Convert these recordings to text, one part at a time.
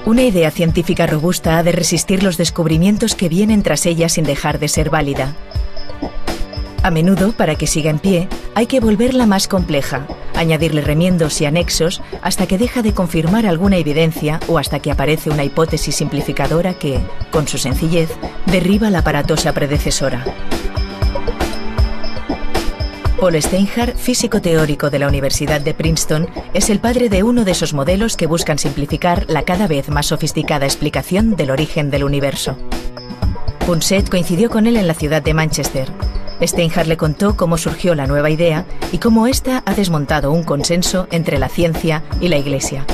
Una idea científica robusta ha de resistir los descubrimientos que vienen tras ella sin dejar de ser válida. A menudo, para que siga en pie, hay que volverla más compleja, añadirle remiendos y anexos hasta que deja de confirmar alguna evidencia o hasta que aparece una hipótesis simplificadora que, con su sencillez, derriba la aparatosa predecesora. Paul Steinhardt, físico teórico de la Universidad de Princeton, es el padre de uno de esos modelos que buscan simplificar la cada vez más sofisticada explicación del origen del universo. Punset coincidió con él en la ciudad de Manchester. Steinhardt le contó cómo surgió la nueva idea y cómo ésta ha desmontado un consenso entre la ciencia y la Iglesia.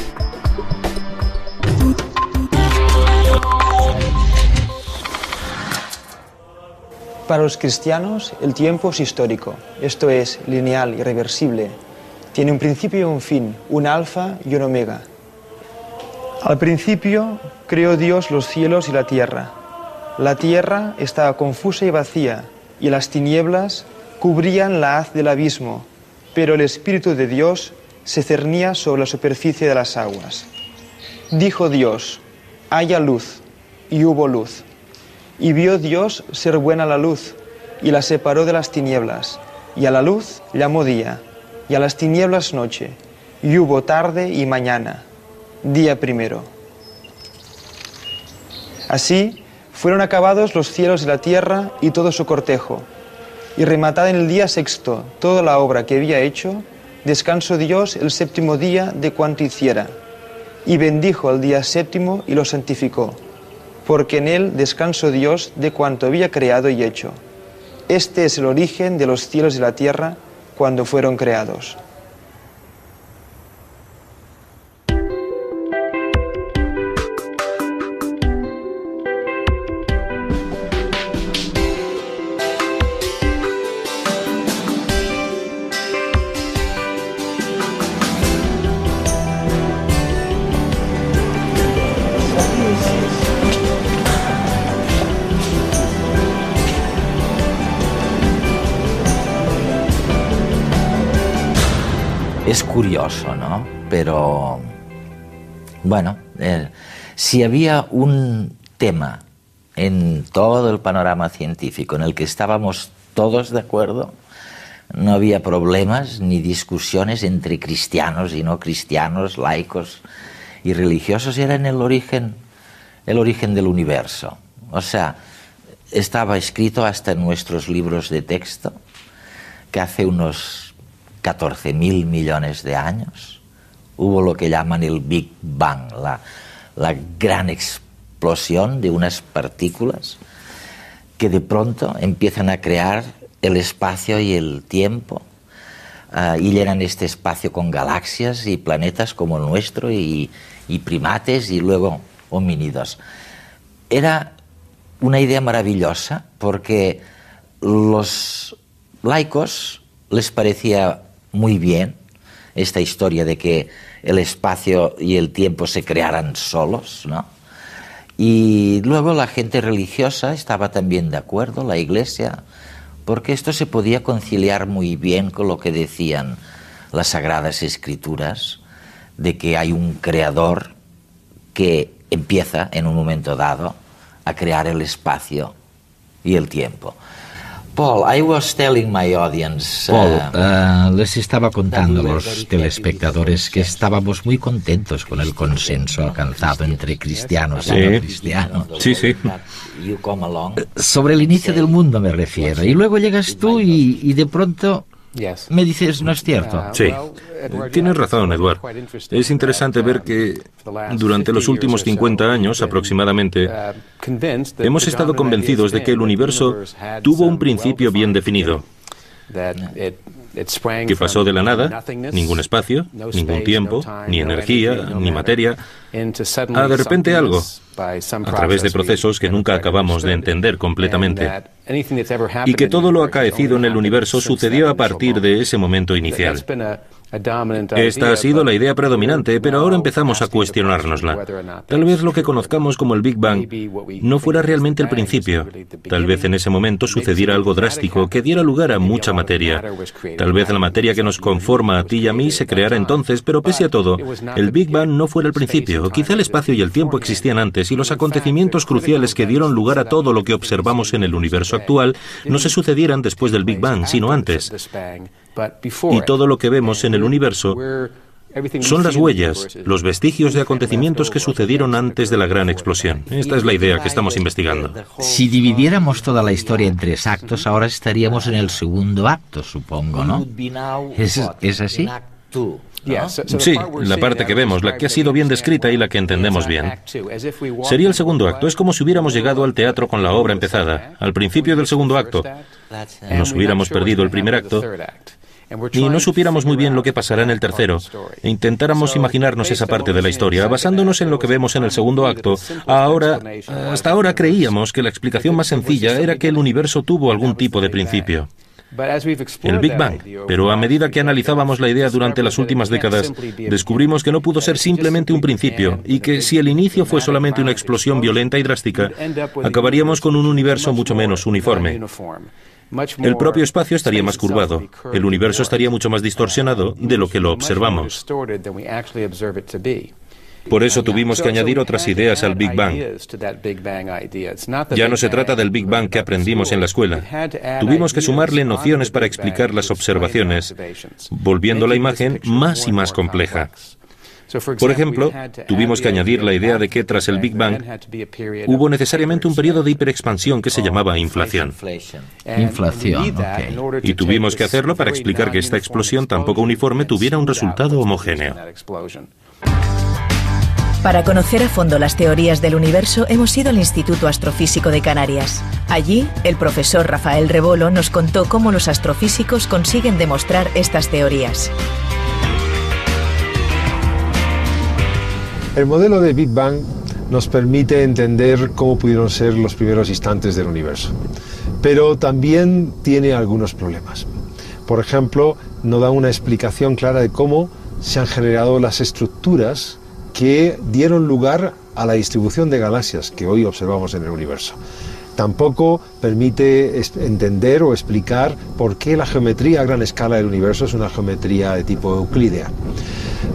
Para los cristianos, el tiempo es histórico, esto es, lineal, irreversible. Tiene un principio y un fin, un alfa y un omega. Al principio creó Dios los cielos y la tierra. La tierra estaba confusa y vacía, y las tinieblas cubrían la haz del abismo, pero el Espíritu de Dios se cernía sobre la superficie de las aguas. Dijo Dios, haya luz, y hubo luz. Y vio Dios ser buena la luz, y la separó de las tinieblas, y a la luz llamó día, y a las tinieblas noche, y hubo tarde y mañana, día primero. Así fueron acabados los cielos y la tierra y todo su cortejo, y rematada en el día sexto toda la obra que había hecho, descansó Dios el séptimo día de cuanto hiciera, y bendijo el día séptimo y lo santificó, porque en él descansó Dios de cuanto había creado y hecho. Este es el origen de los cielos y la tierra cuando fueron creados. Es curioso, ¿no? Pero, bueno, si había un tema en todo el panorama científico en el que estábamos todos de acuerdo, no había problemas ni discusiones entre cristianos y no cristianos, laicos y religiosos, era en el origen del universo. O sea, estaba escrito hasta en nuestros libros de texto que hace unos 14.000 millones de años hubo lo que llaman el Big Bang, la gran explosión de unas partículas que de pronto empiezan a crear el espacio y el tiempo y llenan este espacio con galaxias y planetas como el nuestro y primates y luego homínidos. Era una idea maravillosa porque los laicos les parecía muy bien esta historia de que el espacio y el tiempo se crearan solos, ¿no? Y luego la gente religiosa estaba también de acuerdo, la Iglesia, porque esto se podía conciliar muy bien con lo que decían las Sagradas Escrituras, de que hay un creador que empieza en un momento dado a crear el espacio y el tiempo. Paul, I was telling my audience, Paul, les estaba contando a los telespectadores que estábamos muy contentos con el consenso alcanzado entre cristianos y no cristianos. Sí, sí. Sobre el inicio del mundo me refiero. Y luego llegas tú y de pronto me dices, ¿no es cierto? Sí, tienes razón, Edward. Es interesante ver que durante los últimos 50 años aproximadamente hemos estado convencidos de que el universo tuvo un principio bien definido. que pasó de la nada, ningún espacio, ningún tiempo, ni energía, ni materia, a de repente algo, a través de procesos que nunca acabamos de entender completamente, y que todo lo acaecido en el universo sucedió a partir de ese momento inicial. Esta ha sido la idea predominante, pero ahora empezamos a cuestionárnosla. Tal vez lo que conozcamos como el Big Bang no fuera realmente el principio. Tal vez en ese momento sucediera algo drástico que diera lugar a mucha materia. Tal vez la materia que nos conforma a ti y a mí se creara entonces, pero pese a todo, el Big Bang no fuera el principio. Quizá el espacio y el tiempo existían antes y los acontecimientos cruciales que dieron lugar a todo lo que observamos en el universo actual no se sucedieran después del Big Bang, sino antes. Y todo lo que vemos en el universo son las huellas, los vestigios de acontecimientos que sucedieron antes de la gran explosión. Esta es la idea que estamos investigando. Si dividiéramos toda la historia en 3 actos, ahora estaríamos en el segundo acto, supongo, ¿no? ¿Es así? Sí, la parte que vemos, la que ha sido bien descrita y la que entendemos bien. Sería el segundo acto. Es como si hubiéramos llegado al teatro con la obra empezada, al principio del segundo acto. Nos hubiéramos perdido el primer acto y no supiéramos muy bien lo que pasará en el tercero, e intentáramos imaginarnos esa parte de la historia. Basándonos en lo que vemos en el segundo acto, hasta ahora creíamos que la explicación más sencilla era que el universo tuvo algún tipo de principio, el Big Bang. Pero a medida que analizábamos la idea durante las últimas décadas, descubrimos que no pudo ser simplemente un principio, y que si el inicio fue solamente una explosión violenta y drástica, acabaríamos con un universo mucho menos uniforme. El propio espacio estaría más curvado, el universo estaría mucho más distorsionado de lo que lo observamos. Por eso tuvimos que añadir otras ideas al Big Bang. Ya no se trata del Big Bang que aprendimos en la escuela. Tuvimos que sumarle nociones para explicar las observaciones, volviendo la imagen más y más compleja. Por ejemplo, tuvimos que añadir la idea de que tras el Big Bang hubo necesariamente un periodo de hiperexpansión que se llamaba inflación. Inflación, ok. Y tuvimos que hacerlo para explicar que esta explosión tan poco uniforme tuviera un resultado homogéneo. Para conocer a fondo las teorías del universo hemos ido al Instituto Astrofísico de Canarias. Allí, el profesor Rafael Rebolo nos contó cómo los astrofísicos consiguen demostrar estas teorías. El modelo de Big Bang nos permite entender cómo pudieron ser los primeros instantes del universo, pero también tiene algunos problemas. Por ejemplo, no da una explicación clara de cómo se han generado las estructuras que dieron lugar a la distribución de galaxias que hoy observamos en el universo. Tampoco permite entender o explicar por qué la geometría a gran escala del universo es una geometría de tipo euclídea.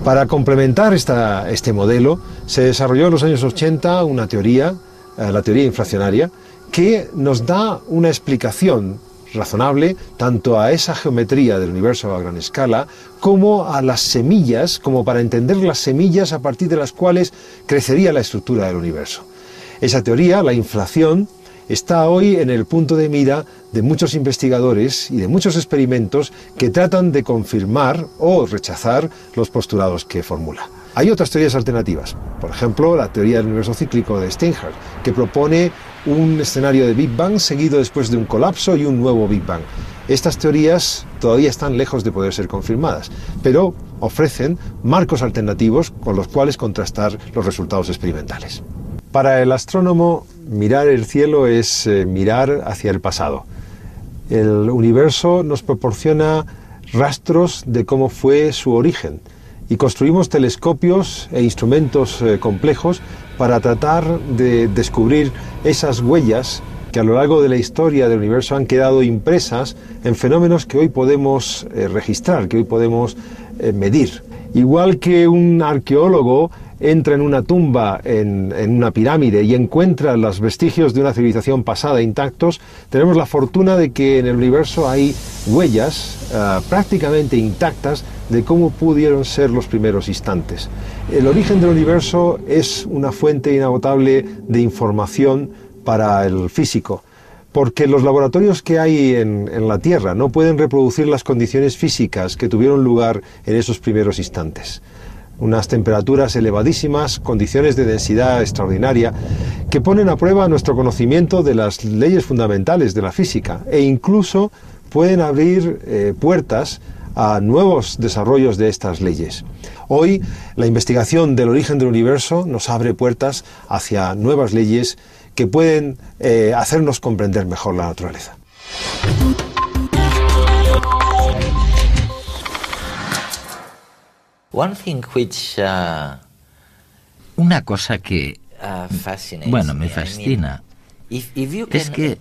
Para complementar este modelo, se desarrolló en los años 80 una teoría, la teoría inflacionaria, que nos da una explicación razonable tanto a esa geometría del universo a gran escala como a las semillas, como para entender las semillas a partir de las cuales crecería la estructura del universo. Esa teoría, la inflación, está hoy en el punto de mira de muchos investigadores y de muchos experimentos que tratan de confirmar o rechazar los postulados que formula. Hay otras teorías alternativas, por ejemplo, la teoría del universo cíclico de Steinhardt, que propone un escenario de Big Bang seguido después de un colapso y un nuevo Big Bang. Estas teorías todavía están lejos de poder ser confirmadas, pero ofrecen marcos alternativos con los cuales contrastar los resultados experimentales. Para el astrónomo, mirar el cielo es mirar hacia el pasado. El universo nos proporciona rastros de cómo fue su origen y construimos telescopios e instrumentos complejos para tratar de descubrir esas huellas que a lo largo de la historia del universo han quedado impresas en fenómenos que hoy podemos registrar, que hoy podemos medir. Igual que un arqueólogo entra en una tumba, en una pirámide, y encuentra los vestigios de una civilización pasada intactos, tenemos la fortuna de que en el universo hay huellas prácticamente intactas de cómo pudieron ser los primeros instantes. El origen del universo es una fuente inagotable de información para el físico, porque los laboratorios que hay en la Tierra no pueden reproducir las condiciones físicas que tuvieron lugar en esos primeros instantes. Unas temperaturas elevadísimas, condiciones de densidad extraordinaria, que ponen a prueba nuestro conocimiento de las leyes fundamentales de la física e incluso pueden abrir puertas a nuevos desarrollos de estas leyes. Hoy, la investigación del origen del universo nos abre puertas hacia nuevas leyes que pueden hacernos comprender mejor la naturaleza. Una cosa que, bueno, me fascina es que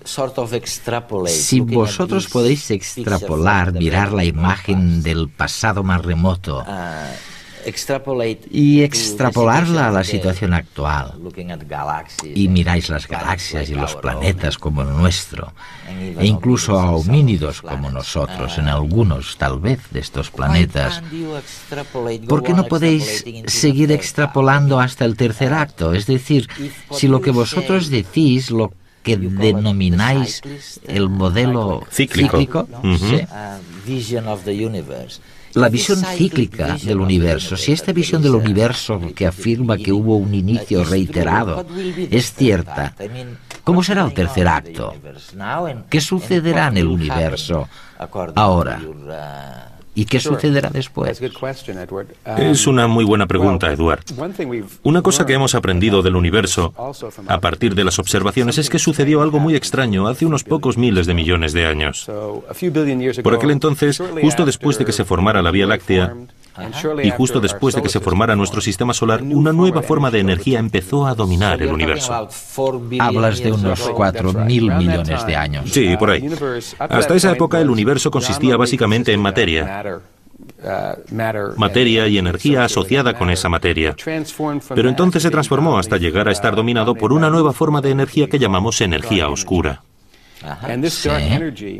si vosotros podéis extrapolar, mirar la imagen del pasado más remoto y extrapolarla a la situación actual, y miráis las galaxias y los planetas como el nuestro, e incluso a homínidos como nosotros en algunos, tal vez, de estos planetas, ¿por qué no podéis seguir extrapolando hasta el tercer acto? Es decir, si lo que vosotros decís, lo que denomináis el modelo cíclico, la visión cíclica del universo, si esta visión del universo que afirma que hubo un inicio reiterado es cierta, ¿cómo será el tercer acto? ¿Qué sucederá en el universo ahora? ¿Y qué sucederá después? Es una muy buena pregunta, Edward. Una cosa que hemos aprendido del universo a partir de las observaciones es que sucedió algo muy extraño hace unos pocos miles de millones de años. Por aquel entonces, justo después de que se formara la Vía Láctea, y justo después de que se formara nuestro sistema solar, una nueva forma de energía empezó a dominar el universo. Hablas de unos 4.000 millones de años. Sí, por ahí. Hasta esa época el universo consistía básicamente en materia y energía asociada con esa materia. Pero entonces se transformó hasta llegar a estar dominado por una nueva forma de energía que llamamos energía oscura. Sí.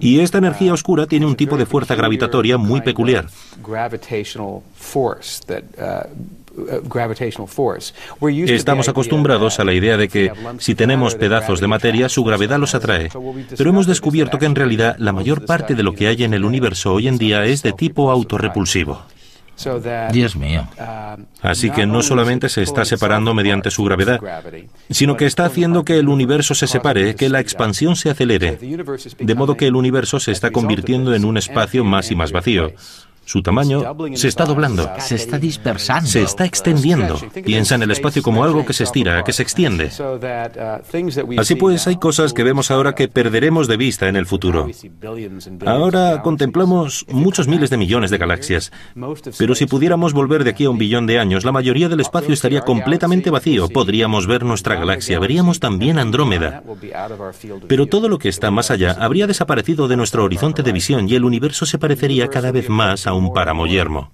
Y esta energía oscura tiene un tipo de fuerza gravitatoria muy peculiar. Estamos acostumbrados a la idea de que si tenemos pedazos de materia, su gravedad los atrae. Pero hemos descubierto que en realidad la mayor parte de lo que hay en el universo hoy en día es de tipo autorrepulsivo. Dios mío. Así que no solamente se está separando mediante su gravedad, sino que está haciendo que el universo se separe, que la expansión se acelere, de modo que el universo se está convirtiendo en un espacio más y más vacío. Su tamaño se está doblando. Se está dispersando. Se está extendiendo. Piensa en el espacio como algo que se estira, que se extiende. Así pues, hay cosas que vemos ahora que perderemos de vista en el futuro. Ahora contemplamos muchos miles de millones de galaxias. Pero si pudiéramos volver de aquí a 1 billón de años, la mayoría del espacio estaría completamente vacío. Podríamos ver nuestra galaxia. Veríamos también Andrómeda. Pero todo lo que está más allá habría desaparecido de nuestro horizonte de visión y el universo se parecería cada vez más a un páramo yermo.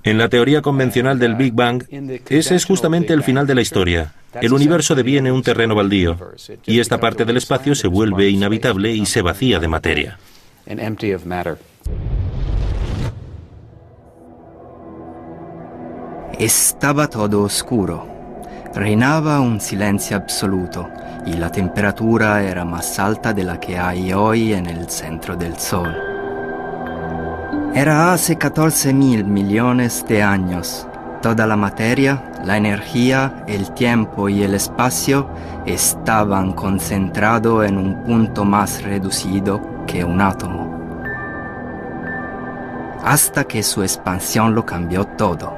En la teoría convencional del Big Bang, ese es justamente el final de la historia. El universo deviene un terreno baldío, y esta parte del espacio se vuelve inhabitable y se vacía de materia. Estaba todo oscuro. Reinaba un silencio absoluto y la temperatura era más alta de la que hay hoy en el centro del Sol. Era hace 14.000 millones de años. Toda la materia, la energía, el tiempo y el espacio estaban concentrados en un punto más reducido que un átomo. Hasta que su expansión lo cambió todo.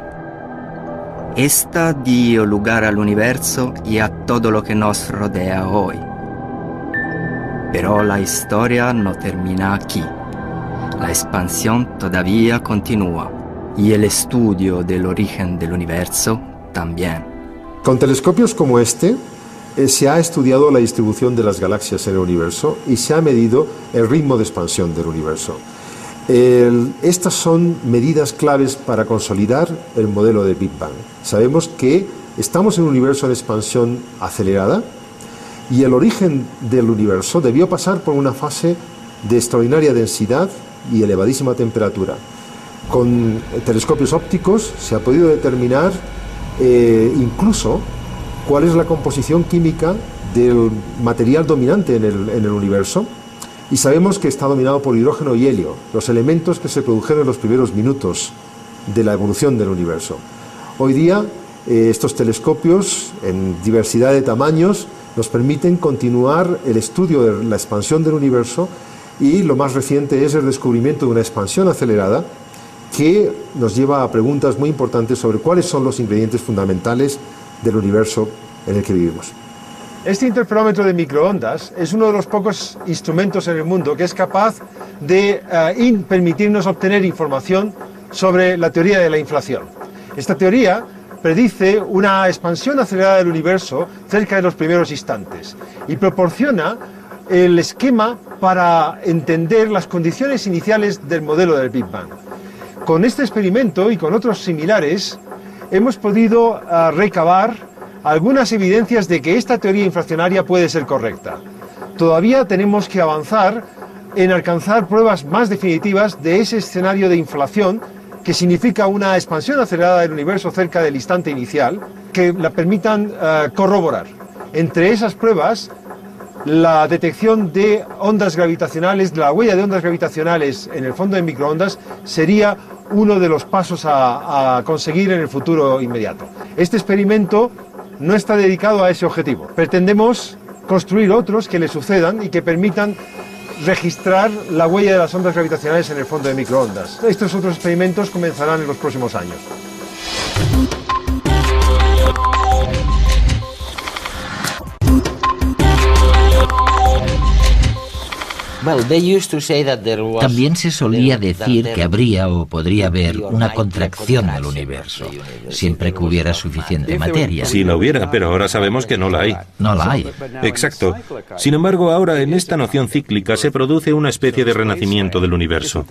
Esta dio lugar al universo y a todo lo que nos rodea hoy. Pero la historia no termina aquí. La expansión todavía continúa y el estudio del origen del universo también. Con telescopios como este se ha estudiado la distribución de las galaxias en el universo y se ha medido el ritmo de expansión del universo. Estas son medidas claves para consolidar el modelo de Big Bang. Sabemos que estamos en un universo en expansión acelerada y el origen del universo debió pasar por una fase de extraordinaria densidad y elevadísima temperatura. Con telescopios ópticos se ha podido determinar incluso cuál es la composición química del material dominante en el universo, y sabemos que está dominado por hidrógeno y helio, los elementos que se produjeron en los primeros minutos de la evolución del universo. Hoy día estos telescopios en diversidad de tamaños nos permiten continuar el estudio de la expansión del universo y lo más reciente es el descubrimiento de una expansión acelerada que nos lleva a preguntas muy importantes sobre cuáles son los ingredientes fundamentales del universo en el que vivimos. Este interferómetro de microondas es uno de los pocos instrumentos en el mundo que es capaz de permitirnos obtener información sobre la teoría de la inflación. Esta teoría predice una expansión acelerada del universo cerca de los primeros instantes y proporciona el esquema para entender las condiciones iniciales del modelo del Big Bang. Con este experimento y con otros similares hemos podido recabar algunas evidencias de que esta teoría inflacionaria puede ser correcta. Todavía tenemos que avanzar en alcanzar pruebas más definitivas de ese escenario de inflación que significa una expansión acelerada del universo cerca del instante inicial que la permitan corroborar. Entre esas pruebas, la detección de ondas gravitacionales, de la huella de ondas gravitacionales en el fondo de microondas sería uno de los pasos a conseguir en el futuro inmediato. Este experimento no está dedicado a ese objetivo. Pretendemos construir otros que le sucedan y que permitan registrar la huella de las ondas gravitacionales en el fondo de microondas. Estos otros experimentos comenzarán en los próximos años. También se solía decir que habría o podría haber una contracción del universo, siempre que hubiera suficiente materia. Sí la hubiera, pero ahora sabemos que no la hay. No la hay. Exacto. Sin embargo, ahora en esta noción cíclica se produce una especie de renacimiento del universo.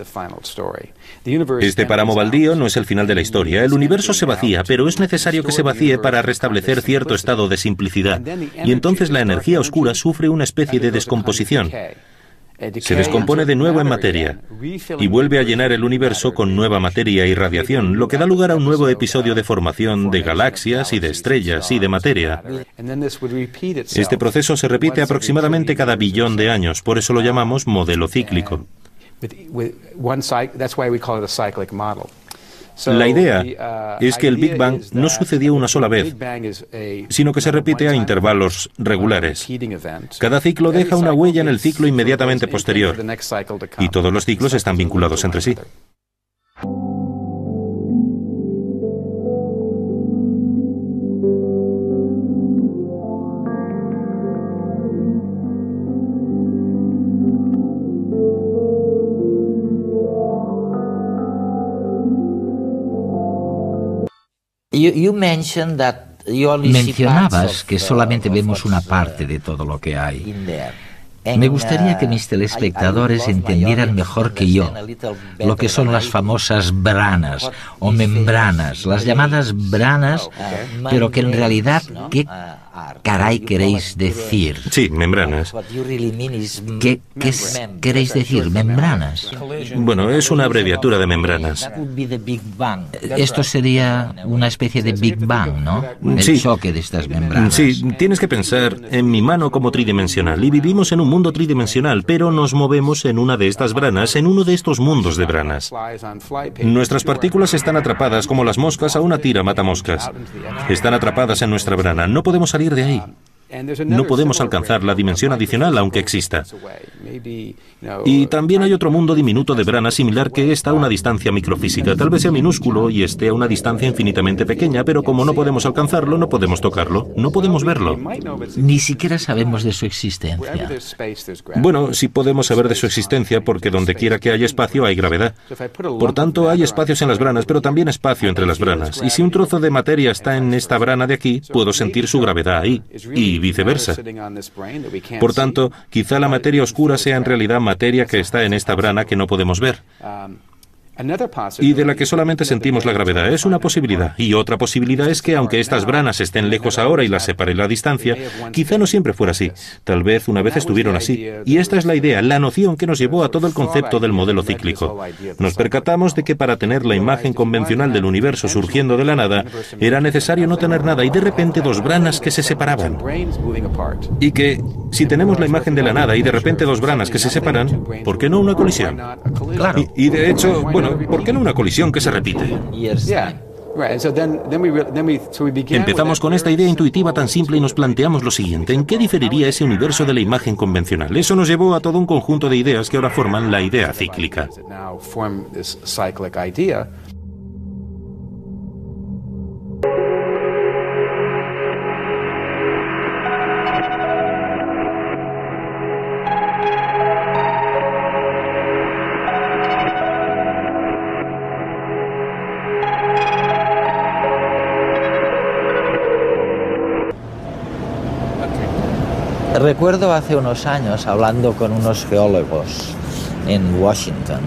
Este páramo baldío no es el final de la historia. El universo se vacía, pero es necesario que se vacíe para restablecer cierto estado de simplicidad. Y entonces la energía oscura sufre una especie de descomposición. Se descompone de nuevo en materia y vuelve a llenar el universo con nueva materia y radiación, lo que da lugar a un nuevo episodio de formación de galaxias y de estrellas y de materia. Este proceso se repite aproximadamente cada billón de años, por eso lo llamamos modelo cíclico. La idea es que el Big Bang no sucedió una sola vez, sino que se repite a intervalos regulares. Cada ciclo deja una huella en el ciclo inmediatamente posterior, y todos los ciclos están vinculados entre sí. Mencionabas que solamente vemos una parte de todo lo que hay. Me gustaría que mis telespectadores entendieran mejor que yo lo que son las famosas branas o membranas, las llamadas branas, pero que en realidad, ¿qué caray queréis decir? Sí, membranas. ¿Qué queréis decir, membranas? Bueno, es una abreviatura de membranas. Esto sería una especie de Big Bang, ¿no? El choque de estas membranas. Sí, tienes que pensar en mi mano como tridimensional, y vivimos en un mundo tridimensional, pero nos movemos en una de estas branas, en uno de estos mundos de branas. Nuestras partículas están atrapadas como las moscas a una tira matamoscas. Están atrapadas en nuestra brana, no podemos salir de ahí. No podemos alcanzar la dimensión adicional, aunque exista. Y también hay otro mundo diminuto de brana similar que está a una distancia microfísica. Tal vez sea minúsculo y esté a una distancia infinitamente pequeña, pero como no podemos alcanzarlo, no podemos tocarlo, no podemos verlo. Ni siquiera sabemos de su existencia. Bueno, sí podemos saber de su existencia porque donde quiera que haya espacio hay gravedad. Por tanto, hay espacios en las branas, pero también espacio entre las branas. Y si un trozo de materia está en esta brana de aquí, puedo sentir su gravedad ahí. Y viceversa. Por tanto, quizá la materia oscura sea en realidad materia que está en esta brana que no podemos ver. Y de la que solamente sentimos la gravedad. Es una posibilidad. Y otra posibilidad es que, aunque estas branas estén lejos ahora y las separe la distancia, quizá no siempre fuera así. Tal vez una vez estuvieron así. Y esta es la idea, la noción que nos llevó a todo el concepto del modelo cíclico. Nos percatamos de que para tener la imagen convencional del universo surgiendo de la nada, era necesario no tener nada y de repente dos branas que se separaban. Y que, si tenemos la imagen de la nada y de repente dos branas que se separan, ¿por qué no una colisión? Claro. Y de hecho, bueno, ¿por qué no una colisión que se repite? Empezamos con esta idea intuitiva tan simple y nos planteamos lo siguiente: ¿en qué diferiría ese universo de la imagen convencional? Eso nos llevó a todo un conjunto de ideas que ahora forman la idea cíclica. Recuerdo hace unos años, hablando con unos geólogos en Washington,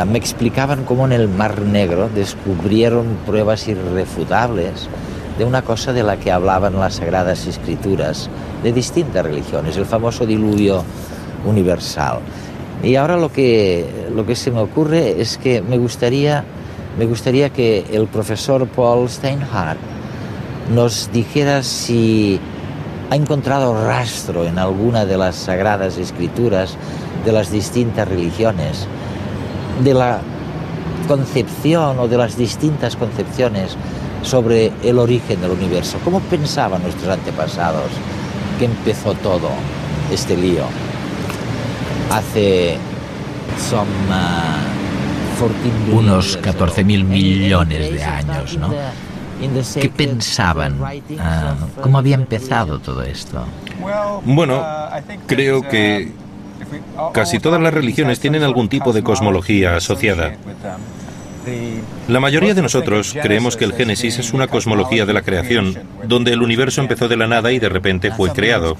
me explicaban cómo en el Mar Negro descubrieron pruebas irrefutables de una cosa de la que hablaban las Sagradas Escrituras de distintas religiones, el famoso diluvio universal. Y ahora lo que se me ocurre es que me gustaría que el profesor Paul Steinhardt nos dijera si ha encontrado rastro en alguna de las Sagradas Escrituras de las distintas religiones, de la concepción o de las distintas concepciones sobre el origen del universo. ¿Cómo pensaban nuestros antepasados que empezó todo este lío? Hace unos 14.000 millones de años, ¿no? ¿Qué pensaban? ¿Cómo había empezado todo esto? Bueno, creo que casi todas las religiones tienen algún tipo de cosmología asociada. La mayoría de nosotros creemos que el Génesis es una cosmología de la creación, donde el universo empezó de la nada y de repente fue creado.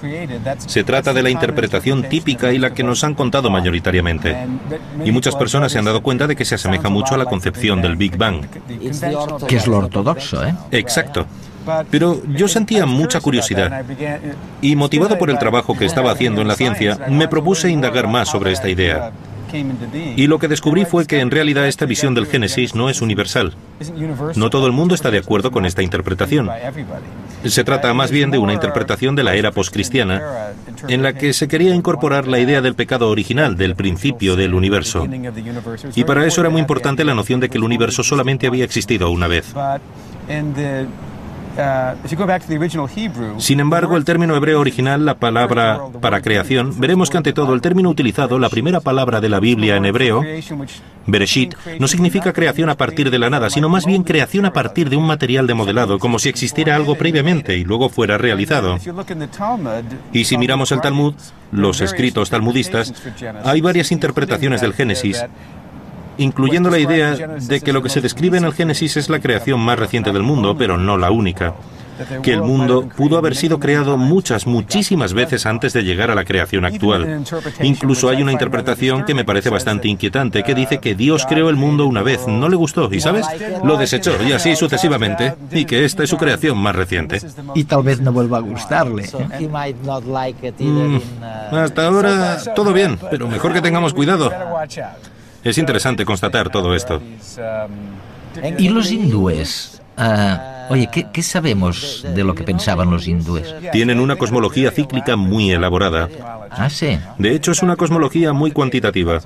Se trata de la interpretación típica y la que nos han contado mayoritariamente. Y muchas personas se han dado cuenta de que se asemeja mucho a la concepción del Big Bang. Que es lo ortodoxo, ¿eh? Exacto. Pero yo sentía mucha curiosidad y, motivado por el trabajo que estaba haciendo en la ciencia, me propuse indagar más sobre esta idea. Y lo que descubrí fue que en realidad esta visión del Génesis no es universal. No todo el mundo está de acuerdo con esta interpretación. Se trata más bien de una interpretación de la era poscristiana, en la que se quería incorporar la idea del pecado original, del principio del universo. Y para eso era muy importante la noción de que el universo solamente había existido una vez. Sin embargo, el término hebreo original, la palabra para creación, veremos que ante todo el término utilizado, la primera palabra de la Biblia en hebreo, Bereshit, no significa creación a partir de la nada, sino más bien creación a partir de un material de modelado, como si existiera algo previamente y luego fuera realizado. Y si miramos el Talmud, los escritos talmudistas, hay varias interpretaciones del Génesis, incluyendo la idea de que lo que se describe en el Génesis es la creación más reciente del mundo, pero no la única. Que el mundo pudo haber sido creado muchísimas veces antes de llegar a la creación actual. Incluso hay una interpretación que me parece bastante inquietante, que dice que Dios creó el mundo una vez, no le gustó, y ¿sabes? Lo desechó, y así sucesivamente, y que esta es su creación más reciente. Y tal vez no vuelva a gustarle. Hasta ahora, todo bien, pero mejor que tengamos cuidado. Es interesante constatar todo esto. ¿Y los hindúes? Oye, ¿qué sabemos de lo que pensaban los hindúes? Tienen una cosmología cíclica muy elaborada. Ah, sí. De hecho, es una cosmología muy cuantitativa.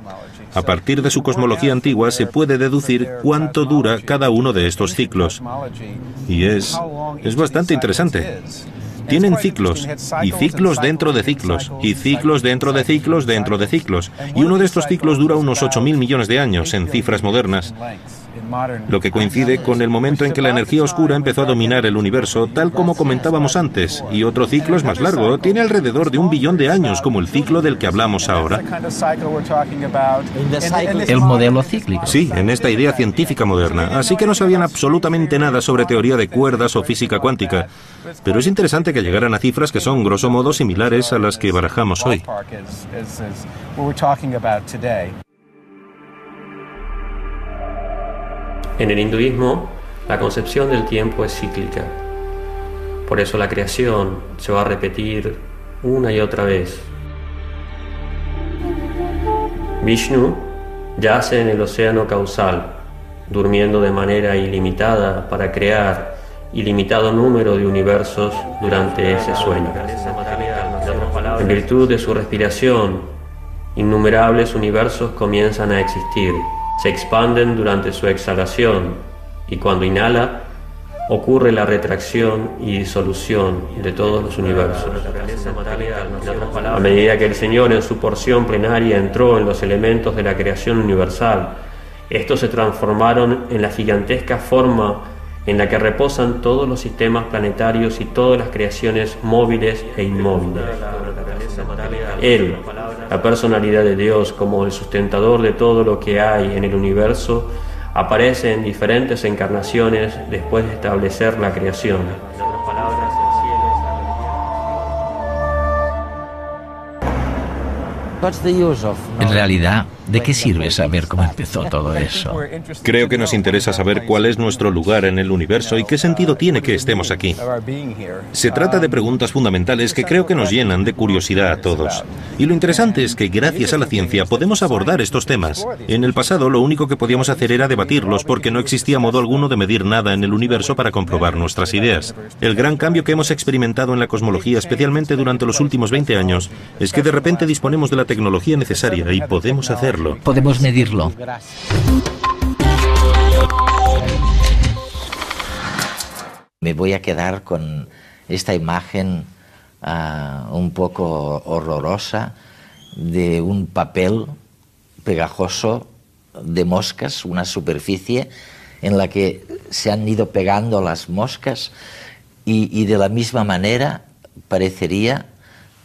A partir de su cosmología antigua se puede deducir cuánto dura cada uno de estos ciclos. Y es bastante interesante. Tienen ciclos, y ciclos dentro de ciclos, y ciclos dentro de ciclos dentro de ciclos. Y uno de estos ciclos dura unos 8.000 millones de años en cifras modernas, lo que coincide con el momento en que la energía oscura empezó a dominar el universo, tal como comentábamos antes. Y otro ciclo es más largo, tiene alrededor de 1 billón de años, como el ciclo del que hablamos ahora. ¿El modelo cíclico? Sí, en esta idea científica moderna. Así que no sabían absolutamente nada sobre teoría de cuerdas o física cuántica. Pero es interesante que llegaran a cifras que son, grosso modo, similares a las que barajamos hoy. En el hinduismo, la concepción del tiempo es cíclica. Por eso la creación se va a repetir una y otra vez. Vishnu yace en el océano causal, durmiendo de manera ilimitada para crear ilimitado número de universos durante ese sueño. En virtud de su respiración, innumerables universos comienzan a existir, se expanden durante su exhalación y cuando inhala, ocurre la retracción y disolución de todos los universos. A medida que el Señor en su porción plenaria entró en los elementos de la creación universal, estos se transformaron en la gigantesca forma en la que reposan todos los sistemas planetarios y todas las creaciones móviles e inmóviles. Él, la personalidad de Dios como el sustentador de todo lo que hay en el universo, aparece en diferentes encarnaciones después de establecer la creación. En realidad, ¿de qué sirve saber cómo empezó todo eso? Creo que nos interesa saber cuál es nuestro lugar en el universo y qué sentido tiene que estemos aquí. Se trata de preguntas fundamentales que creo que nos llenan de curiosidad a todos. Y lo interesante es que gracias a la ciencia podemos abordar estos temas. En el pasado lo único que podíamos hacer era debatirlos porque no existía modo alguno de medir nada en el universo para comprobar nuestras ideas. El gran cambio que hemos experimentado en la cosmología, especialmente durante los últimos 20 años, es que de repente disponemos de la tecnología necesaria y podemos hacerlo. Podemos medirlo. Me voy a quedar con esta imagen un poco horrorosa de un papel pegajoso de moscas, una superficie en la que se han ido pegando las moscas y de la misma manera parecería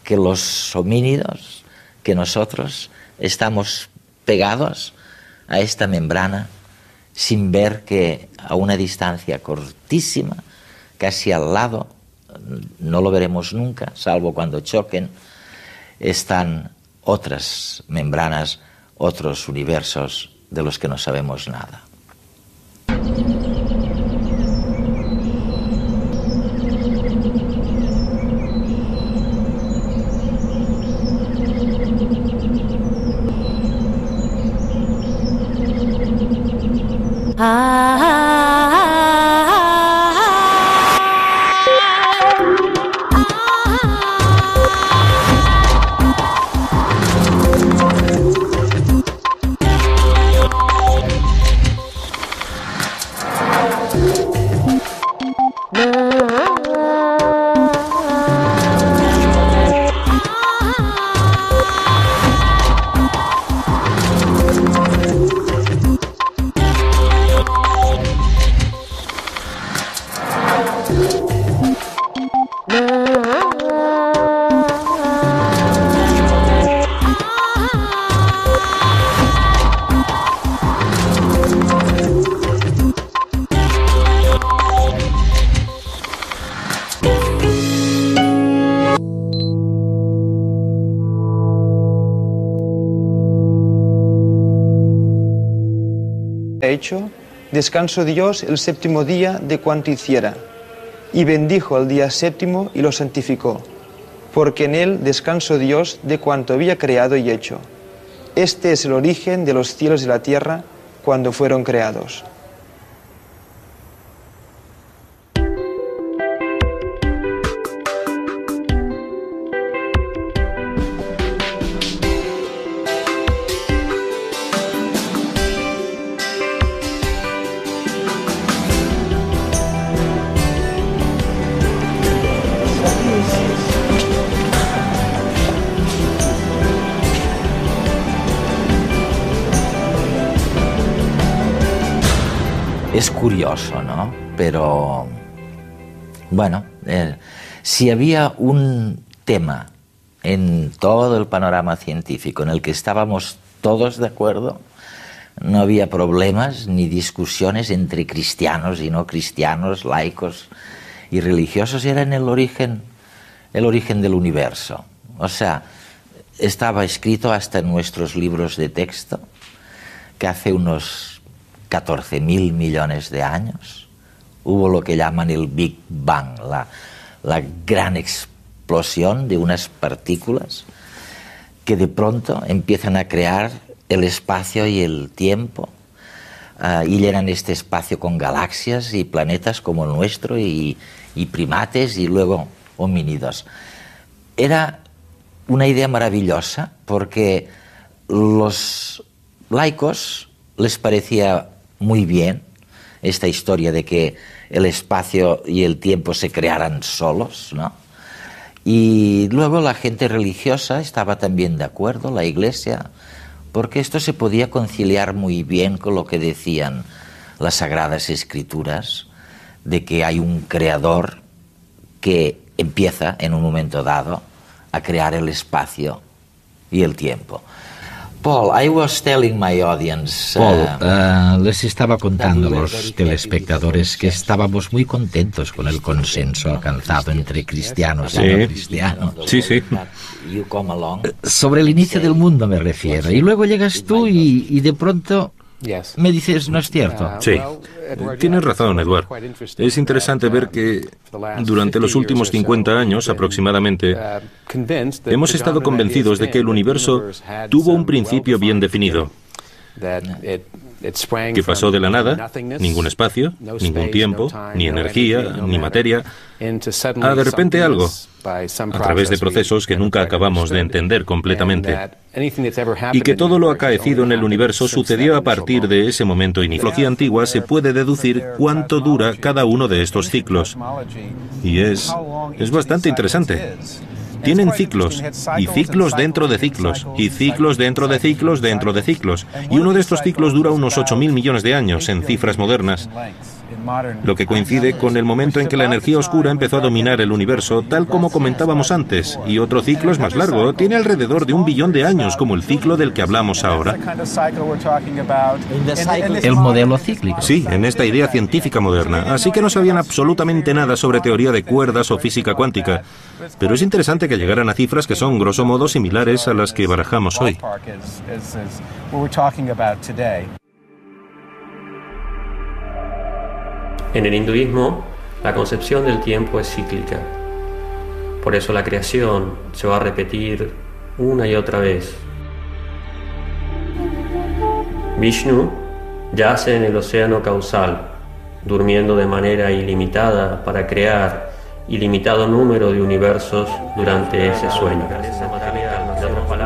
que los homínidos, que nosotros estamos pegados a esta membrana sin ver que a una distancia cortísima, casi al lado, no lo veremos nunca, salvo cuando choquen, están otras membranas, otros universos de los que no sabemos nada. Hecho, descansó Dios el séptimo día de cuanto hiciera, y bendijo el día séptimo y lo santificó, porque en él descansó Dios de cuanto había creado y hecho. Este es el origen de los cielos y la tierra cuando fueron creados. Es curioso, ¿no? Pero, bueno, si había un tema en todo el panorama científico en el que estábamos todos de acuerdo, no había problemas ni discusiones entre cristianos y no cristianos, laicos y religiosos, era en el origen del universo. O sea, estaba escrito hasta en nuestros libros de texto que hace unos 14.000 millones de años hubo lo que llaman el Big Bang, la gran explosión de unas partículas que de pronto empiezan a crear el espacio y el tiempo y llenan este espacio con galaxias y planetas como el nuestro y primates y luego homínidos. Era una idea maravillosa porque los laicos les parecía muy bien esta historia de que el espacio y el tiempo se crearan solos, ¿no? Y luego la gente religiosa estaba también de acuerdo, la Iglesia, porque esto se podía conciliar muy bien con lo que decían las Sagradas Escrituras, de que hay un creador que empieza en un momento dado a crear el espacio y el tiempo. Paul, I was telling my audience... Paul, les estaba contando a los telespectadores que estábamos muy contentos con el consenso alcanzado entre cristianos y no cristianos. Sí, sí. Sobre el inicio del mundo me refiero. Y luego llegas tú y de pronto me dices, ¿no es cierto? Sí. Tienes razón, Edward. Es interesante ver que durante los últimos 50 años aproximadamente hemos estado convencidos de que el universo tuvo un principio bien definido, que pasó de la nada, ningún espacio, ningún tiempo, ni energía, ni materia, a de repente algo, a través de procesos que nunca acabamos de entender completamente, y que todo lo acaecido en el universo sucedió a partir de ese momento inicial. En la filología antigua se puede deducir cuánto dura cada uno de estos ciclos, y es bastante interesante. Tienen ciclos, y ciclos dentro de ciclos, y ciclos dentro de ciclos dentro de ciclos, y uno de estos ciclos dura unos 8.000 millones de años en cifras modernas, lo que coincide con el momento en que la energía oscura empezó a dominar el universo, tal como comentábamos antes, y otro ciclo es más largo, tiene alrededor de 1 billón de años, como el ciclo del que hablamos ahora. ¿El modelo cíclico? Sí, en esta idea científica moderna, así que no sabían absolutamente nada sobre teoría de cuerdas o física cuántica, pero es interesante que llegaran a cifras que son, grosso modo, similares a las que barajamos hoy. En el hinduismo, la concepción del tiempo es cíclica. Por eso la creación se va a repetir una y otra vez. Vishnu yace en el océano causal, durmiendo de manera ilimitada para crear ilimitado número de universos durante ese sueño.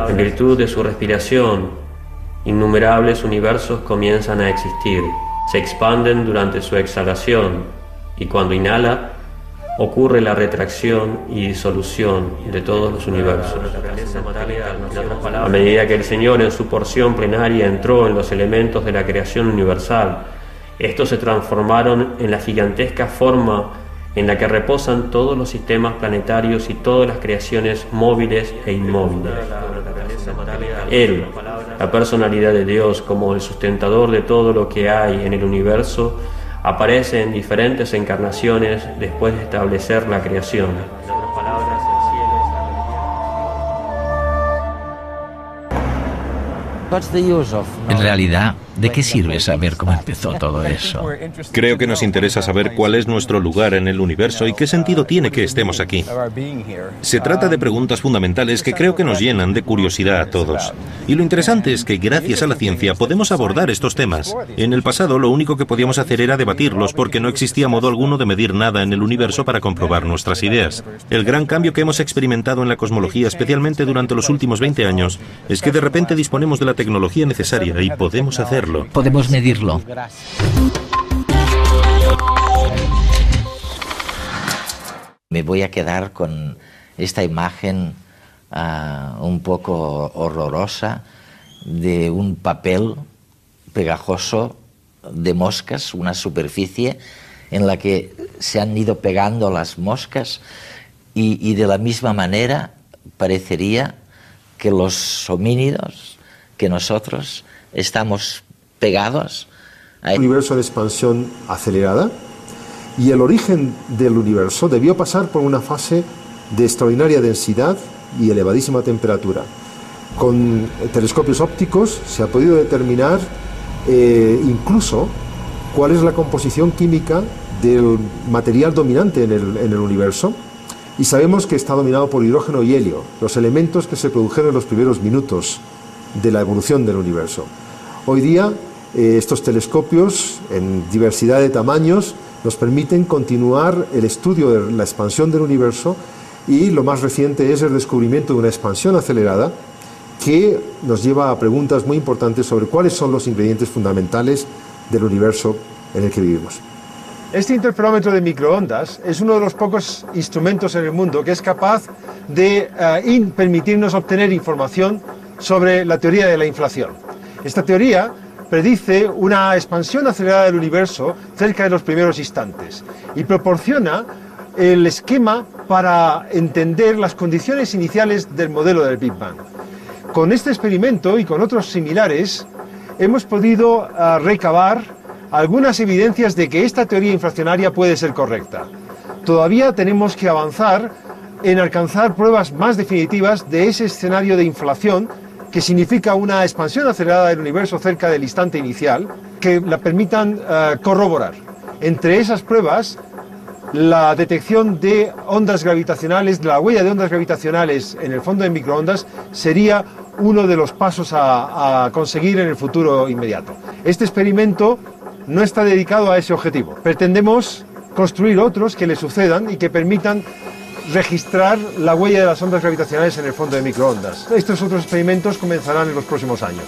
En virtud de su respiración, innumerables universos comienzan a existir. Se expanden durante su exhalación y cuando inhala ocurre la retracción y disolución de todos los universos. A medida que el Señor en su porción plenaria entró en los elementos de la creación universal, estos se transformaron en la gigantesca forma en la que reposan todos los sistemas planetarios y todas las creaciones móviles e inmóviles. Él, la personalidad de Dios como el sustentador de todo lo que hay en el universo, aparece en diferentes encarnaciones después de establecer la creación. En realidad, ¿de qué sirve saber cómo empezó todo eso? Creo que nos interesa saber cuál es nuestro lugar en el universo y qué sentido tiene que estemos aquí. Se trata de preguntas fundamentales que creo que nos llenan de curiosidad a todos. Y lo interesante es que gracias a la ciencia podemos abordar estos temas. En el pasado lo único que podíamos hacer era debatirlos porque no existía modo alguno de medir nada en el universo para comprobar nuestras ideas. El gran cambio que hemos experimentado en la cosmología, especialmente durante los últimos 20 años, es que de repente disponemos de la tecnología necesaria y podemos hacerlo. Podemos medirlo. Me voy a quedar con esta imagen un poco horrorosa de un papel pegajoso de moscas, una superficie en la que se han ido pegando las moscas y de la misma manera parecería que los homínidos, que nosotros estamos pegados a un universo en expansión acelerada, y el origen del universo debió pasar por una fase de extraordinaria densidad y elevadísima temperatura. Con telescopios ópticos se ha podido determinar incluso cuál es la composición química del material dominante en el universo, y sabemos que está dominado por hidrógeno y helio, los elementos que se produjeron en los primeros minutos de la evolución del universo. Hoy día estos telescopios en diversidad de tamaños nos permiten continuar el estudio de la expansión del universo, y lo más reciente es el descubrimiento de una expansión acelerada que nos lleva a preguntas muy importantes sobre cuáles son los ingredientes fundamentales del universo en el que vivimos. Este interferómetro de microondas es uno de los pocos instrumentos en el mundo que es capaz de permitirnos obtener información sobre la teoría de la inflación. Esta teoría predice una expansión acelerada del universo cerca de los primeros instantes y proporciona el esquema para entender las condiciones iniciales del modelo del Big Bang. Con este experimento y con otros similares hemos podido recabar algunas evidencias de que esta teoría inflacionaria puede ser correcta. Todavía tenemos que avanzar en alcanzar pruebas más definitivas de ese escenario de inflación que significa una expansión acelerada del universo cerca del instante inicial, que la permitan corroborar. Entre esas pruebas, la detección de ondas gravitacionales, la huella de ondas gravitacionales en el fondo de microondas, sería uno de los pasos a conseguir en el futuro inmediato. Este experimento no está dedicado a ese objetivo. Pretendemos construir otros que le sucedan y que permitan registrar la huella de las ondas gravitacionales en el fondo de microondas. Estos otros experimentos comenzarán en los próximos años.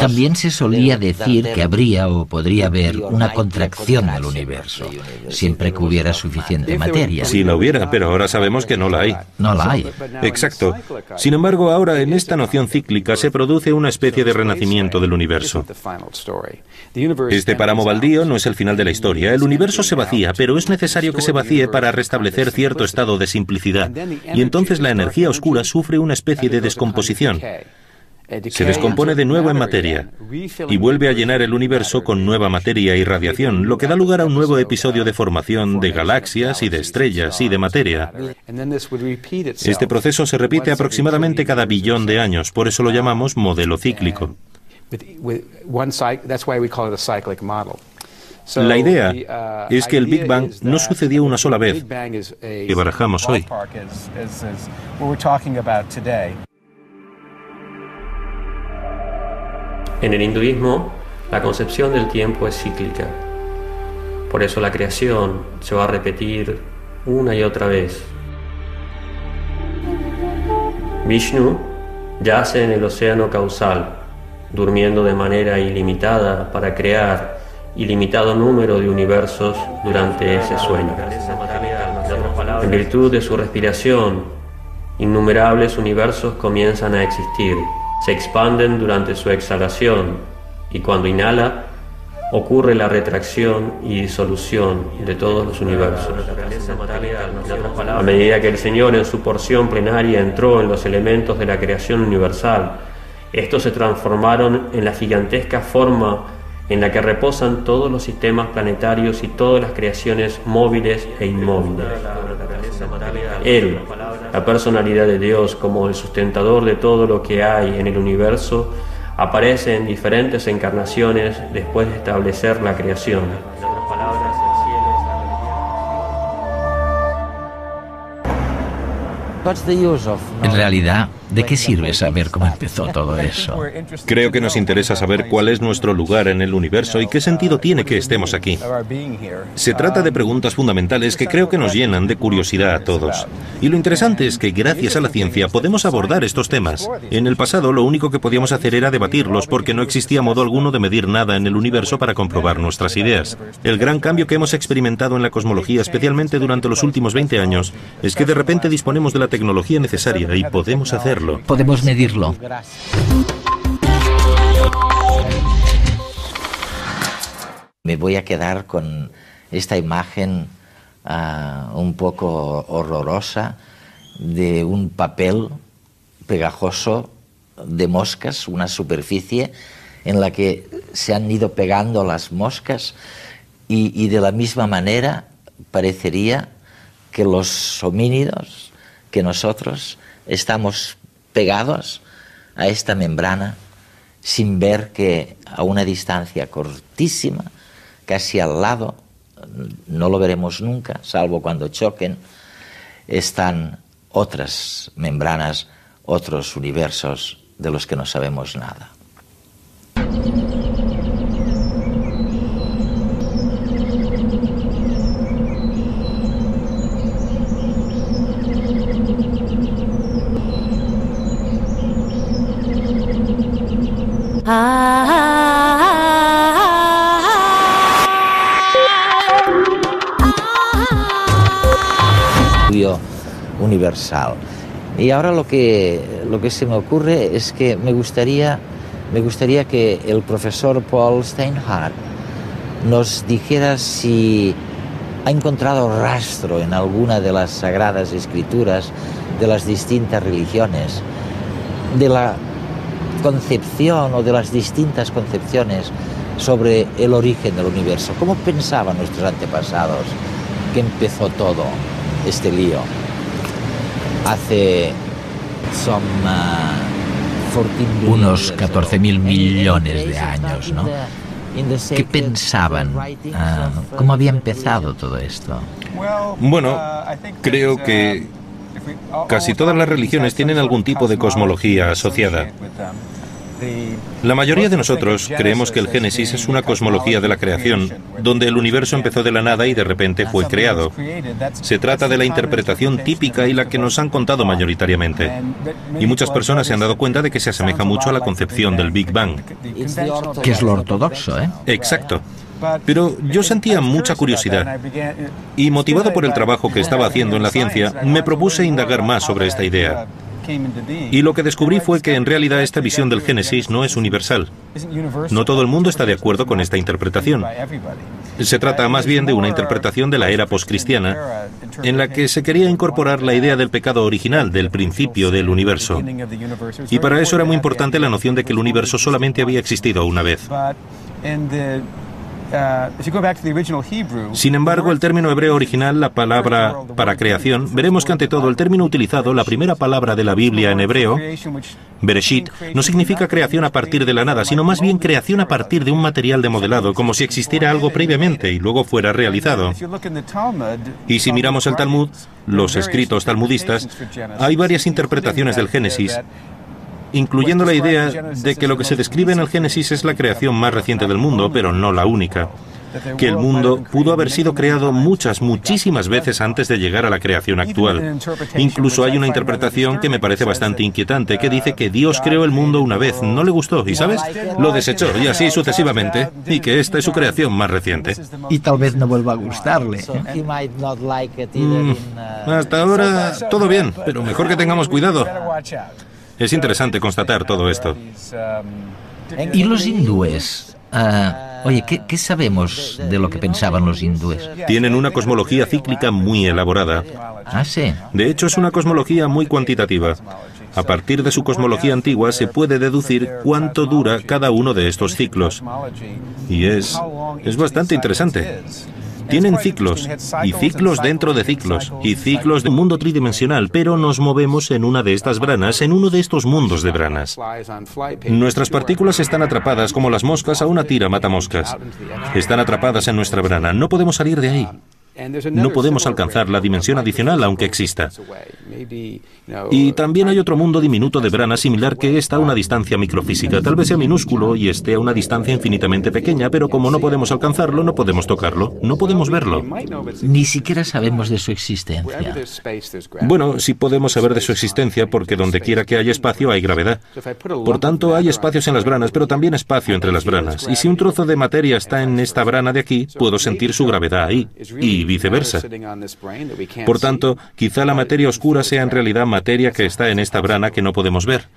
También se solía decir que habría o podría haber una contracción del universo, siempre que hubiera suficiente materia. Sí la hubiera, pero ahora sabemos que no la hay. No la hay. Exacto. Sin embargo, ahora en esta noción cíclica se produce una especie de renacimiento del universo. Este páramo baldío no es el final de la historia. El universo se vacía, pero es necesario que se vacíe para restablecer cierto estado de simplicidad. Y entonces la energía oscura sufre una especie de descomposición. Se descompone de nuevo en materia y vuelve a llenar el universo con nueva materia y radiación, lo que da lugar a un nuevo episodio de formación de galaxias y de estrellas y de materia. Este proceso se repite aproximadamente cada billón de años, por eso lo llamamos modelo cíclico. La idea es que el Big Bang no sucedió una sola vez, que barajamos hoy. En el hinduismo, la concepción del tiempo es cíclica. Por eso la creación se va a repetir una y otra vez. Vishnu yace en el océano causal, durmiendo de manera ilimitada para crear ilimitado número de universos durante ese sueño. En virtud de su respiración, innumerables universos comienzan a existir. Se expanden durante su exhalación y cuando inhala ocurre la retracción y disolución de todos los universos. A medida que el Señor en su porción plenaria entró en los elementos de la creación universal, estos se transformaron en la gigantesca forma en la que reposan todos los sistemas planetarios y todas las creaciones móviles e inmóviles. Él, la personalidad de Dios como el sustentador de todo lo que hay en el universo, aparece en diferentes encarnaciones después de establecer la creación. En realidad, ¿de qué sirve saber cómo empezó todo eso? Creo que nos interesa saber cuál es nuestro lugar en el universo y qué sentido tiene que estemos aquí. Se trata de preguntas fundamentales que creo que nos llenan de curiosidad a todos. Y lo interesante es que gracias a la ciencia podemos abordar estos temas. En el pasado lo único que podíamos hacer era debatirlos porque no existía modo alguno de medir nada en el universo para comprobar nuestras ideas. El gran cambio que hemos experimentado en la cosmología, especialmente durante los últimos 20 años, es que de repente disponemos de la tecnología necesaria y podemos hacerlo. Podemos medirlo. Me voy a quedar con esta imagen un poco horrorosa de un papel pegajoso de moscas, una superficie en la que se han ido pegando las moscas y de la misma manera parecería que los homínidos, que nosotros estamos pegados a esta membrana sin ver que a una distancia cortísima, casi al lado, no lo veremos nunca, salvo cuando choquen, están otras membranas, otros universos de los que no sabemos nada. Universal. Y ahora lo que se me ocurre es que me gustaría que el profesor Paul Steinhardt nos dijera si ha encontrado rastro en alguna de las sagradas escrituras de las distintas religiones, de la concepción o de las distintas concepciones sobre el origen del universo. ¿Cómo pensaban nuestros antepasados que empezó todo este lío? Hace unos 14.000 millones de años, ¿no? ¿Qué pensaban? ¿Cómo había empezado todo esto? Bueno, creo que casi todas las religiones tienen algún tipo de cosmología asociada. La mayoría de nosotros creemos que el Génesis es una cosmología de la creación, donde el universo empezó de la nada y de repente fue creado. Se trata de la interpretación típica y la que nos han contado mayoritariamente. Y muchas personas se han dado cuenta de que se asemeja mucho a la concepción del Big Bang. Que es lo ortodoxo, ¿eh? Exacto. Pero yo sentía mucha curiosidad y, motivado por el trabajo que estaba haciendo en la ciencia, me propuse indagar más sobre esta idea. Y lo que descubrí fue que en realidad esta visión del Génesis no es universal. No todo el mundo está de acuerdo con esta interpretación. Se trata más bien de una interpretación de la era poscristiana, en la que se quería incorporar la idea del pecado original, del principio del universo. Y para eso era muy importante la noción de que el universo solamente había existido una vez. Sin embargo, el término hebreo original, la palabra para creación, veremos que ante todo el término utilizado, la primera palabra de la Biblia en hebreo, Bereshit, no significa creación a partir de la nada, sino más bien creación a partir de un material de modelado, como si existiera algo previamente y luego fuera realizado. Y si miramos el Talmud, los escritos talmudistas, hay varias interpretaciones del Génesis, incluyendo la idea de que lo que se describe en el Génesis es la creación más reciente del mundo, pero no la única. Que el mundo pudo haber sido creado muchísimas veces antes de llegar a la creación actual. Incluso hay una interpretación que me parece bastante inquietante, que dice que Dios creó el mundo una vez, no le gustó, y ¿sabes? Lo desechó, y así sucesivamente, y que esta es su creación más reciente. Y tal vez no vuelva a gustarle. Hasta ahora, todo bien, pero mejor que tengamos cuidado. Es interesante constatar todo esto. ¿Y los hindúes? Oye, ¿qué sabemos de lo que pensaban los hindúes? Tienen una cosmología cíclica muy elaborada. Ah, sí. De hecho, es una cosmología muy cuantitativa. A partir de su cosmología antigua se puede deducir cuánto dura cada uno de estos ciclos. Y es bastante interesante. Tienen ciclos, y ciclos dentro de ciclos, y ciclos de un mundo tridimensional, pero nos movemos en una de estas branas, en uno de estos mundos de branas. Nuestras partículas están atrapadas como las moscas a una tira matamoscas. Están atrapadas en nuestra brana, no podemos salir de ahí. No podemos alcanzar la dimensión adicional, aunque exista. Y también hay otro mundo diminuto de brana similar que está a una distancia microfísica. Tal vez sea minúsculo y esté a una distancia infinitamente pequeña, pero como no podemos alcanzarlo, no podemos tocarlo, no podemos verlo. Ni siquiera sabemos de su existencia. Bueno, sí podemos saber de su existencia porque donde quiera que haya espacio hay gravedad. Por tanto, hay espacios en las branas, pero también espacio entre las branas. Y si un trozo de materia está en esta brana de aquí, puedo sentir su gravedad ahí. Y viceversa. Por tanto, quizá la materia oscura sea en realidad materia que está en esta brana que no podemos ver.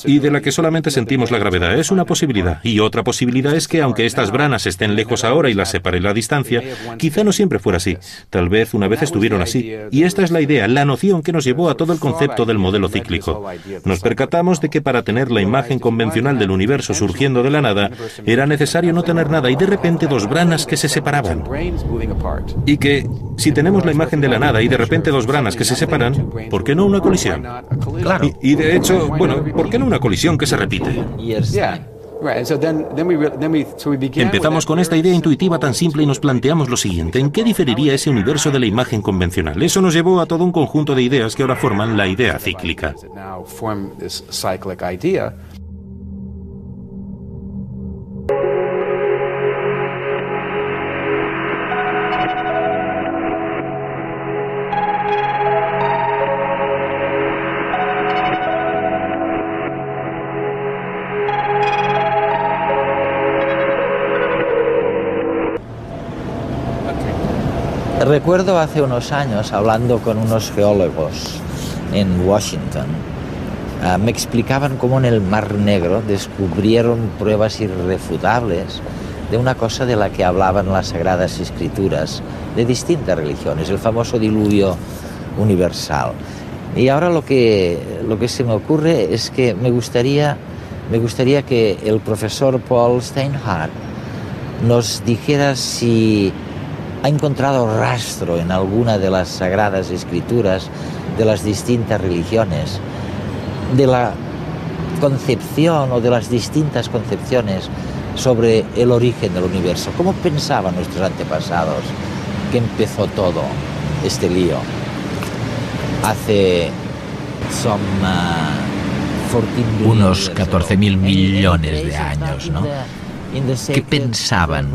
Y de la que solamente sentimos la gravedad. Es una posibilidad. Y otra posibilidad es que, aunque estas branas estén lejos ahora y las separe la distancia, quizá no siempre fuera así. Tal vez una vez estuvieron así. Y esta es la idea, la noción que nos llevó a todo el concepto del modelo cíclico. Nos percatamos de que para tener la imagen convencional del universo surgiendo de la nada, era necesario no tener nada y de repente dos branas que se separaban. Y que, si tenemos la imagen de la nada y de repente dos branas que se separan, ¿por qué no una colisión? Claro. Y de hecho, bueno, ¿por qué no una colisión que se repite? Empezamos con esta idea intuitiva tan simple y nos planteamos lo siguiente: ¿en qué diferiría ese universo de la imagen convencional? Eso nos llevó a todo un conjunto de ideas que ahora forman la idea cíclica. Recuerdo hace unos años, hablando con unos geólogos en Washington, me explicaban cómo en el Mar Negro descubrieron pruebas irrefutables de una cosa de la que hablaban las Sagradas Escrituras de distintas religiones, el famoso diluvio universal. Y ahora lo que se me ocurre es que me gustaría que el profesor Paul Steinhardt nos dijera si ha encontrado rastro en alguna de las Sagradas Escrituras de las distintas religiones, de la concepción o de las distintas concepciones sobre el origen del universo. ¿Cómo pensaban nuestros antepasados que empezó todo este lío? Hace unos 14.000 millones de años, ¿no? ¿Qué pensaban?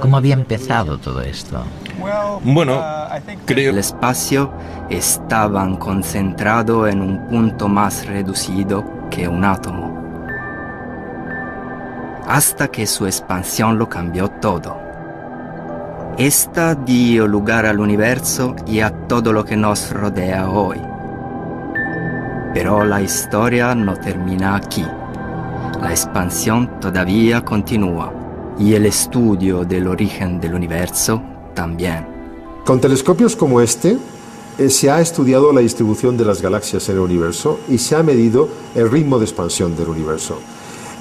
¿Cómo había empezado todo esto? Bueno, creo... El espacio estaba concentrado en un punto más reducido que un átomo, hasta que su expansión lo cambió todo. Esta dio lugar al universo y a todo lo que nos rodea hoy. Pero la historia no termina aquí. La expansión todavía continúa y el estudio del origen del universo también. Con telescopios como este se ha estudiado la distribución de las galaxias en el universo y se ha medido el ritmo de expansión del universo.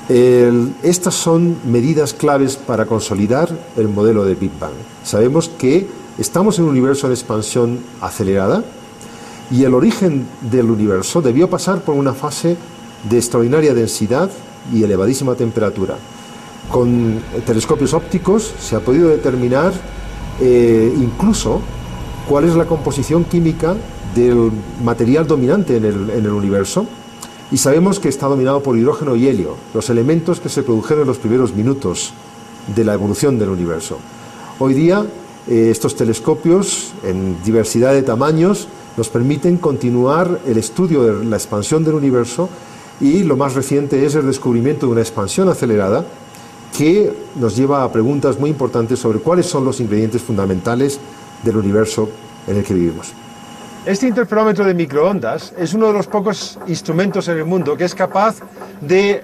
Estas son medidas claves para consolidar el modelo de Big Bang. Sabemos que estamos en un universo en expansión acelerada y el origen del universo debió pasar por una fase de extraordinaria densidad y elevadísima temperatura. Con telescopios ópticos se ha podido determinar incluso cuál es la composición química del material dominante en el universo, y sabemos que está dominado por hidrógeno y helio, los elementos que se produjeron en los primeros minutos de la evolución del universo. Hoy día estos telescopios en diversidad de tamaños nos permiten continuar el estudio de la expansión del universo, y lo más reciente es el descubrimiento de una expansión acelerada que nos lleva a preguntas muy importantes sobre cuáles son los ingredientes fundamentales del universo en el que vivimos. Este interferómetro de microondas es uno de los pocos instrumentos en el mundo que es capaz de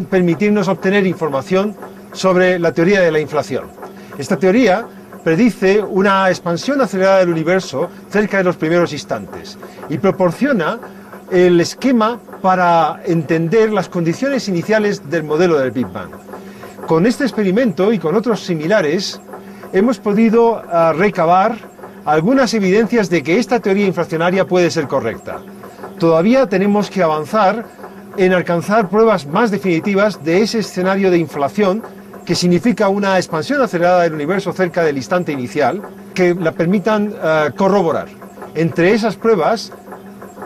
permitirnos obtener información sobre la teoría de la inflación. Esta teoría predice una expansión acelerada del universo cerca de los primeros instantes y proporciona el esquema para entender las condiciones iniciales del modelo del Big Bang. Con este experimento y con otros similares hemos podido recabar algunas evidencias de que esta teoría inflacionaria puede ser correcta. Todavía tenemos que avanzar en alcanzar pruebas más definitivas de ese escenario de inflación, que significa una expansión acelerada del universo cerca del instante inicial, que la permitan corroborar. Entre esas pruebas,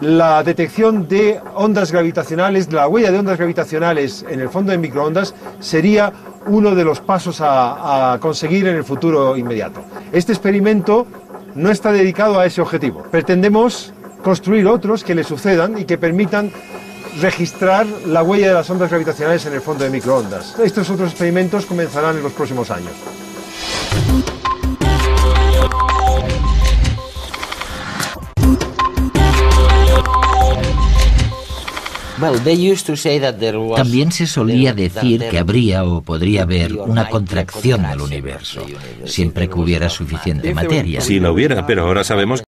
la detección de ondas gravitacionales, de la huella de ondas gravitacionales en el fondo de microondas, sería uno de los pasos a conseguir en el futuro inmediato. Este experimento no está dedicado a ese objetivo. Pretendemos construir otros que le sucedan y que permitan registrar la huella de las ondas gravitacionales en el fondo de microondas. Estos otros experimentos comenzarán en los próximos años. También se solía decir que habría o podría haber una contracción del universo, siempre que hubiera suficiente materia. Si la hubiera, pero ahora sabemos